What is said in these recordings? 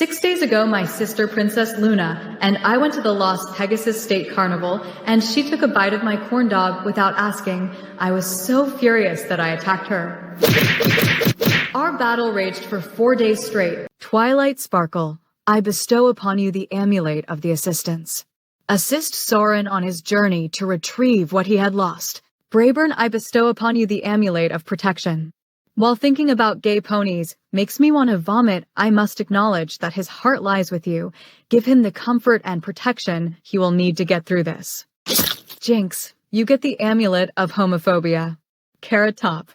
6 days ago, my sister Princess Luna and I went to the Lost Pegasus State Carnival, and she took a bite of my corn dog without asking. I was so furious that I attacked her. Our battle raged for 4 days straight. Twilight Sparkle, I bestow upon you the amulet of the assistants. Assist Soren on his journey to retrieve what he had lost. Brayburn, I bestow upon you the amulet of protection. While thinking about gay ponies makes me want to vomit, I must acknowledge that his heart lies with you. Give him the comfort and protection he will need to get through this. Jinx, you get the amulet of homophobia. Carrot Top,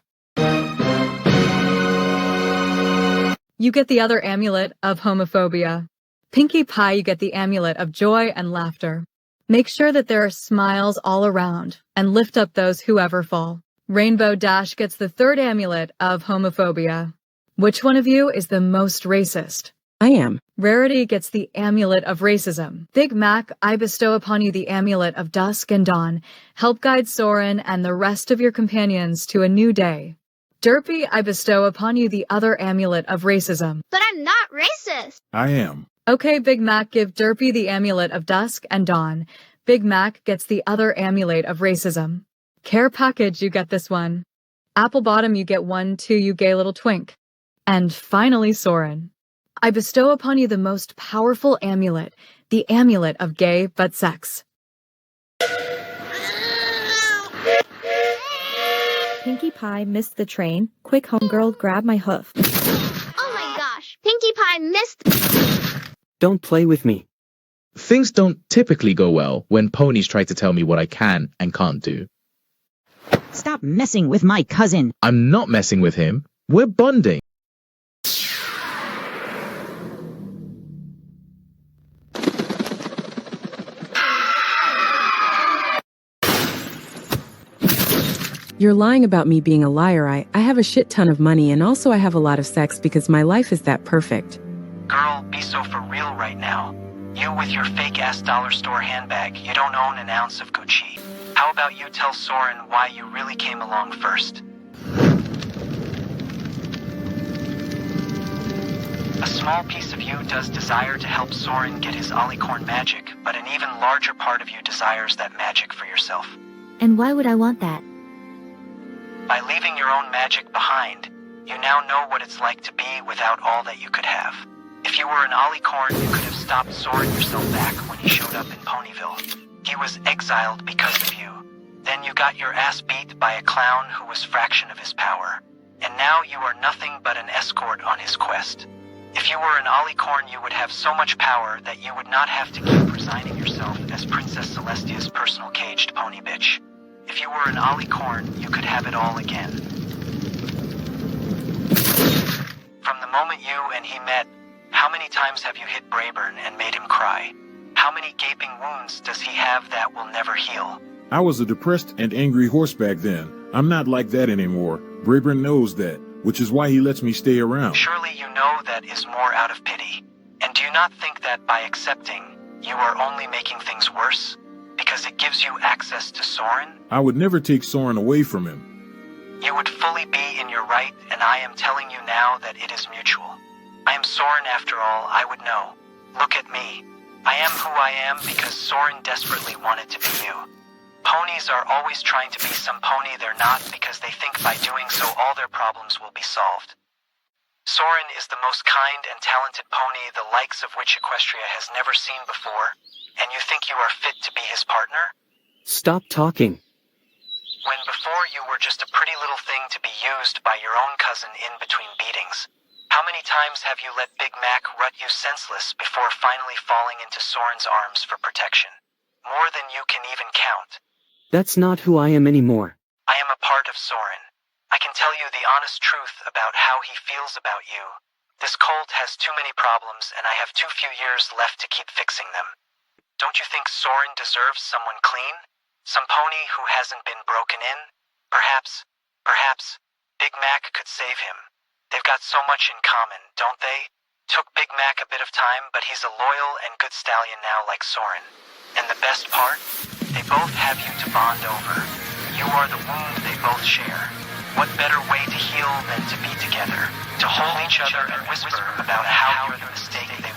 you get the other amulet of homophobia. Pinkie Pie, you get the amulet of joy and laughter. Make sure that there are smiles all around and lift up those who ever fall. Rainbow Dash gets the third amulet of homophobia. Which one of you is the most racist? I am. Rarity gets the amulet of racism. Big Mac, I bestow upon you the amulet of dusk and dawn. Help guide Soren and the rest of your companions to a new day. Derpy, I bestow upon you the other amulet of racism. But I'm not racist. I am. Okay, Big Mac, give Derpy the amulet of dusk and dawn. Big Mac gets the other amulet of racism. Care Package, you get this one. Apple Bottom, you get one too, you gay little twink. And finally, Soren, I bestow upon you the most powerful amulet, the amulet of gay but sex. Pinkie Pie missed the train. Quick, homegirl, grab my hoof. Oh my gosh, Pinkie Pie missed. Don't play with me. Things don't typically go well when ponies try to tell me what I can and can't do. Stop messing with my cousin. I'm not messing with him. We're bonding. You're lying about me being a liar. I have a shit ton of money, and also I have a lot of sex because my life is that perfect. Girl, be so for real right now. You with your fake-ass dollar store handbag, you don't own an ounce of Gucci. How about you tell Soren why you really came along first? A small piece of you does desire to help Soren get his Alicorn magic, but an even larger part of you desires that magic for yourself. And why would I want that? By leaving your own magic behind, you now know what it's like to be without all that you could have. If you were an Alicorn, you could have stopped Soren yourself back when he showed up in Ponyville. He was exiled because of you. Then you got your ass beat by a clown who was fraction of his power. And now you are nothing but an escort on his quest. If you were an Alicorn, you would have so much power that you would not have to keep resigning yourself as Princess Celestia's personal caged pony bitch. If you were an Alicorn, you could have it all again. From the moment you and he met, how many times have you hit Brayburn and made him cry? How many gaping wounds does he have that will never heal? I was a depressed and angry horse back then. I'm not like that anymore. Brayburn knows that, which is why he lets me stay around. Surely you know that is more out of pity. And do you not think that by accepting, you are only making things worse? Because it gives you access to Soren? I would never take Soren away from him. You would fully be in your right, and I am telling you now that it is mutual. I am Soren after all, I would know. Look at me. I am who I am because Soren desperately wanted to be you. Ponies are always trying to be some pony they're not because they think by doing so all their problems will be solved. Soren is the most kind and talented pony the likes of which Equestria has never seen before, and you think you are fit to be his partner? Stop talking. When before you were just a pretty little thing to be used by your own cousin in between beatings. How many times have you let Big Mac rut you senseless before finally falling into Soren's arms for protection? More than you can even count. That's not who I am anymore. I am a part of Soren. I can tell you the honest truth about how he feels about you. This colt has too many problems, and I have too few years left to keep fixing them. Don't you think Soren deserves someone clean? Some pony who hasn't been broken in? Perhaps Big Mac could save him. They've got so much in common, don't they? Took Big Mac a bit of time, but he's a loyal and good stallion now like Soren. And the best part? They both have you to bond over. You are the wound they both share. What better way to heal than to be together? To hold each other and whisper about how you're the mistake they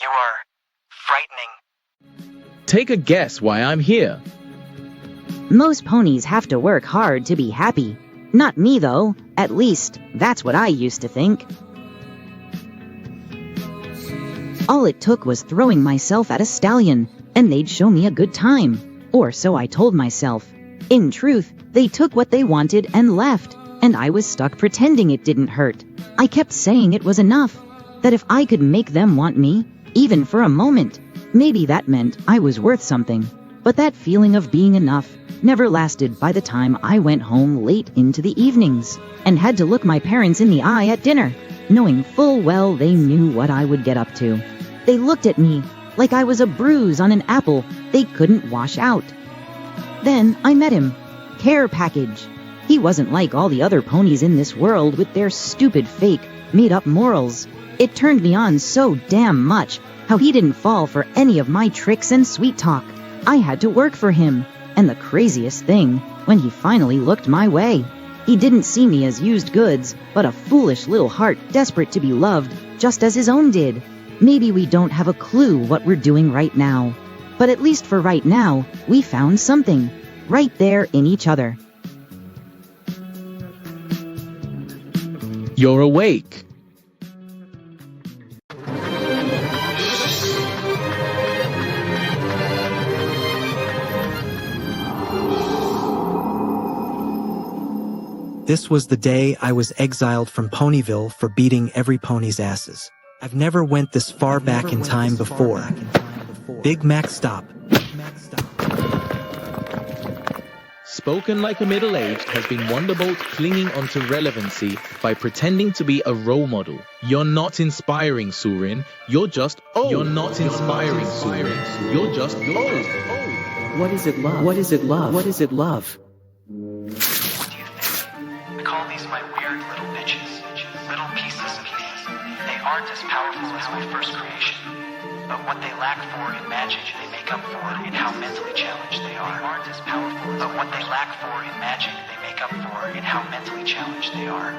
You are frightening. Take a guess why I'm here. Most ponies have to work hard to be happy. Not me, though. At least, that's what I used to think. All it took was throwing myself at a stallion, and they'd show me a good time. Or so I told myself. In truth, they took what they wanted and left, and I was stuck pretending it didn't hurt. I kept saying it was enough, that if I could make them want me, even for a moment, maybe that meant I was worth something. But that feeling of being enough never lasted by the time I went home late into the evenings, and had to look my parents in the eye at dinner, knowing full well they knew what I would get up to. They looked at me like I was a bruise on an apple they couldn't wash out. Then I met him. Care package. He wasn't like all the other ponies in this world with their stupid fake, made-up morals. It turned me on so damn much how he didn't fall for any of my tricks and sweet talk. I had to work for him, and the craziest thing, when he finally looked my way, he didn't see me as used goods, but a foolish little heart desperate to be loved, just as his own did. Maybe we don't have a clue what we're doing right now, but at least for right now, we found something, right there in each other. You're awake. This was the day I was exiled from Ponyville for beating every pony's asses. I've never went this far back in time before. Big Mac stop. Spoken like a middle-aged has been Wonderbolt clinging onto relevancy by pretending to be a role model. You're not inspiring, Surin. You're just old. You're not inspiring, Surin. You're just old. What is it, love? What is it, love? What is it, love? What do you think? I call these my weird little bitches. Little pieces of me. They aren't as powerful as my first creation. But what they lack for in magic, they make up for in how mentally challenged they are. They aren't as powerful. But what they lack for in magic, they make up for in how mentally challenged they are.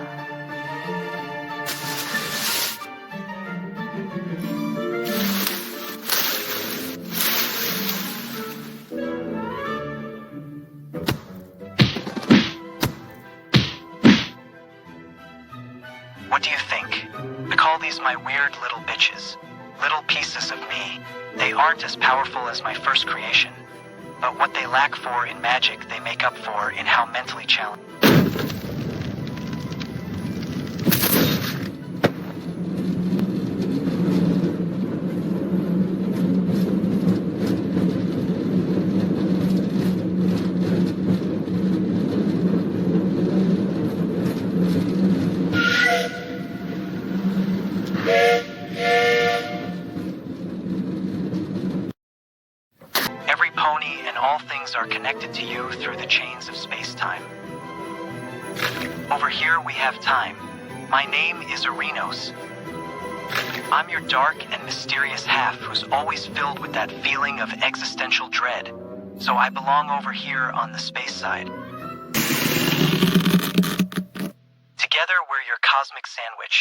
What do you think? I call these my weird little bitches. Little pieces of me. They aren't as powerful as my first creation. But what they lack for in magic, they make up for in how mentally challenged. Every pony and all things are connected to you through the chains of space-time. Over here we have time. My name is Arenos. I'm your dark and mysterious half who's always filled with that feeling of existential dread. So I belong over here on the space side. Together we're your cosmic sandwich.